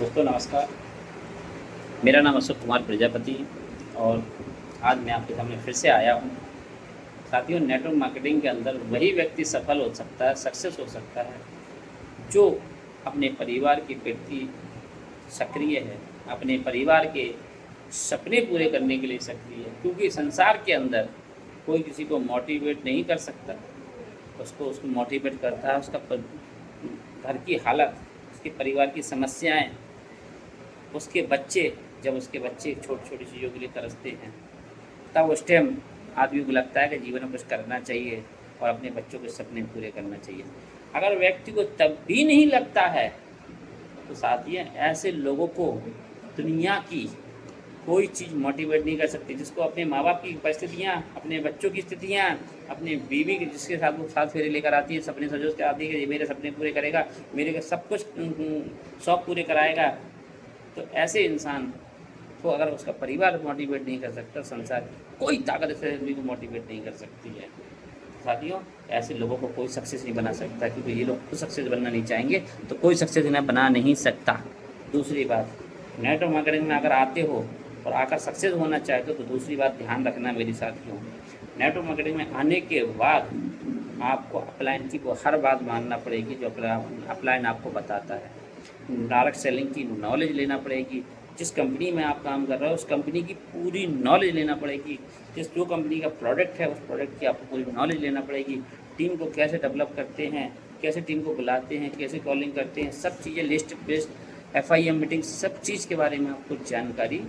दोस्तों नमस्कार। मेरा नाम अशोक कुमार प्रजापति और आज मैं आपके सामने फिर से आया हूँ। साथियों, नेटवर्क मार्केटिंग के अंदर वही व्यक्ति सफल हो सकता है, सक्सेस हो सकता है, जो अपने परिवार के प्रति सक्रिय है, अपने परिवार के सपने पूरे करने के लिए सक्रिय है। क्योंकि संसार के अंदर कोई किसी को मोटिवेट नहीं कर सकता, उसको मोटिवेट करता है उसका घर की हालत, उसके परिवार की समस्याएं, उसके बच्चे। जब उसके बच्चे छोटी छोटी चीज़ों के लिए तरसते हैं, तब उस टाइम आदमी को लगता है कि जीवन में कुछ करना चाहिए और अपने बच्चों के सपने पूरे करना चाहिए। अगर व्यक्ति को तब भी नहीं लगता है, तो साथियों, ऐसे लोगों को दुनिया की कोई चीज़ मोटिवेट नहीं कर सकती। जिसको अपने माँ बाप की परिस्थितियाँ, अपने बच्चों की स्थितियाँ, अपने बीवी के जिसके साथ वो साथ फेरे लेकर आती है, सपने सजो के आती है कि ये मेरे सपने पूरे करेगा, मेरे सब कुछ शौक पूरे कराएगा, तो ऐसे इंसान को अगर उसका परिवार मोटिवेट नहीं कर सकता, संसार कोई ताकत ऐसे आदमी को मोटिवेट नहीं कर सकती है। साथियों, ऐसे लोगों को कोई सक्सेस नहीं बना सकता, क्योंकि ये लोग खुद सक्सेस बनना नहीं चाहेंगे तो कोई सक्सेस इन्हें बना नहीं सकता। दूसरी बात, नेटवर्क मार्केटिंग में अगर आते हो और आकर सक्सेस होना चाहते हो, तो दूसरी बात ध्यान रखना मेरी साथियों, नेटवर्क मार्केटिंग में आने के बाद आपको अपलाइन की वो हर बात मानना पड़ेगी जो अपलाइन आपको बताता है। डायरेक्ट सेलिंग की नॉलेज लेना पड़ेगी। जिस कंपनी में आप काम कर रहे हो उस कंपनी की पूरी नॉलेज लेना पड़ेगी। जो कंपनी का प्रोडक्ट है उस प्रोडक्ट की आपको पूरी नॉलेज लेना पड़ेगी। टीम को कैसे डेवलप करते हैं, कैसे टीम को बुलाते हैं, कैसे कॉलिंग करते हैं, सब चीज़ें लिस्ट बेस्ड FIM मीटिंग, सब चीज़ के बारे में आपको जानकारी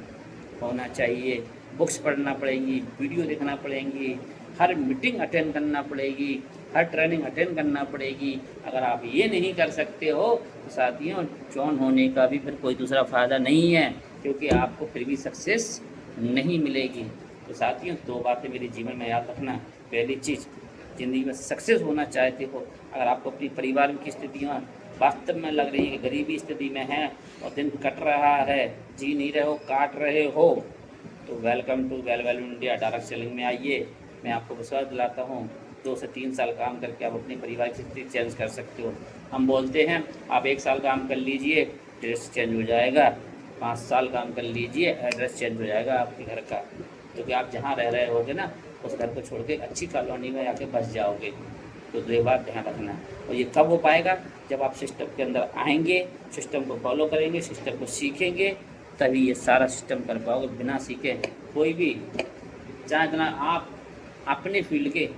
होना चाहिए। बुक्स पढ़ना पड़ेंगी, वीडियो देखना पड़ेंगी, हर मीटिंग अटेंड करना पड़ेगी, हर ट्रेनिंग अटेंड करना पड़ेगी। अगर आप ये नहीं कर सकते हो तो साथियों, जॉन होने का भी फिर कोई दूसरा फ़ायदा नहीं है, क्योंकि आपको फिर भी सक्सेस नहीं मिलेगी। तो साथियों, दो बातें मेरे जीवन में याद रखना। पहली चीज़, ज़िंदगी में सक्सेस होना चाहते हो, अगर आपको अपनी परिवार की स्थितियाँ वास्तव में लग रही है कि गरीबी स्थिति में है और दिन कट रहा है, जी नहीं रहे हो, काट रहे हो, तो welcome to Well Value India. Direct selling में आइए। मैं आपको विश्वास दिलाता हूँ, 2 से 3 साल काम करके आप अपनी परिवार की स्थिति चेंज कर सकते हो। हम बोलते हैं आप 1 साल काम कर लीजिए, ड्रेस चेंज हो जाएगा, 5 साल काम कर लीजिए, एड्रेस चेंज हो जाएगा आपके घर का। क्योंकि आप जहाँ रह रहे होगे ना, उस घर को छोड़ के अच्छी कॉलोनी में आके बस जाओगे। तो ये बात ध्यान रखना। और ये कब हो पाएगा? जब आप सिस्टम के अंदर आएंगे, सिस्टम को फॉलो करेंगे, सिस्टम को सीखेंगे, तभी ये सारा सिस्टम कर पाओगे। बिना सीखे कोई भी, चाहे इतना आप अपने फील्ड के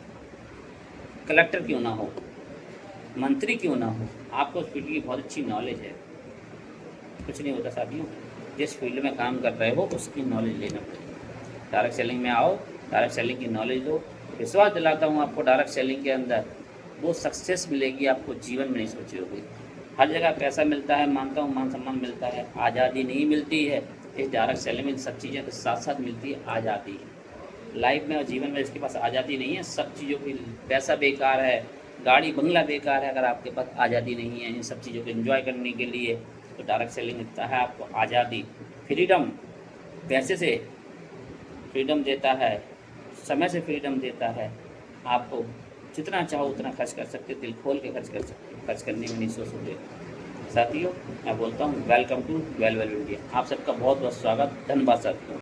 कलेक्टर क्यों ना हो, मंत्री क्यों ना हो, आपको उस फील्ड की बहुत अच्छी नॉलेज है, कुछ नहीं होता साथियों। जिस फील्ड में काम कर रहे हो उसकी नॉलेज लेना पड़ेगा। डायरेक्ट सेलिंग में आओ, डायरेक्ट सेलिंग की नॉलेज लो। विश्वास दिलाता हूँ आपको, डायरेक्ट सेलिंग के अंदर वो सक्सेस मिलेगी आपको जीवन में नहीं सोची होगी। हर जगह पैसा मिलता है, मानता हूँ, मान सम्मान मिलता है, आज़ादी नहीं मिलती है। इस डायरेक्ट सेलिंग में सब चीज़ें के साथ साथ मिलती है आज़ादी। लाइफ में और जीवन में इसके पास आज़ादी नहीं है, सब चीज़ों की, पैसा बेकार है, गाड़ी बंगला बेकार है, अगर आपके पास आज़ादी नहीं है इन सब चीज़ों को एंजॉय करने के लिए। तो डायरेक्ट सेलिंग देता है आपको आज़ादी, फ्रीडम। पैसे से फ्रीडम देता है, समय से फ्रीडम देता है। आपको जितना चाहो उतना खर्च कर सकते, दिल खोल के खर्च कर सकते, खर्च करने में नहीं सोचोगे। साथियों, मैं बोलता हूँ welcome to Well Value India. आप सबका बहुत बहुत स्वागत, धन्यवाद साथियों।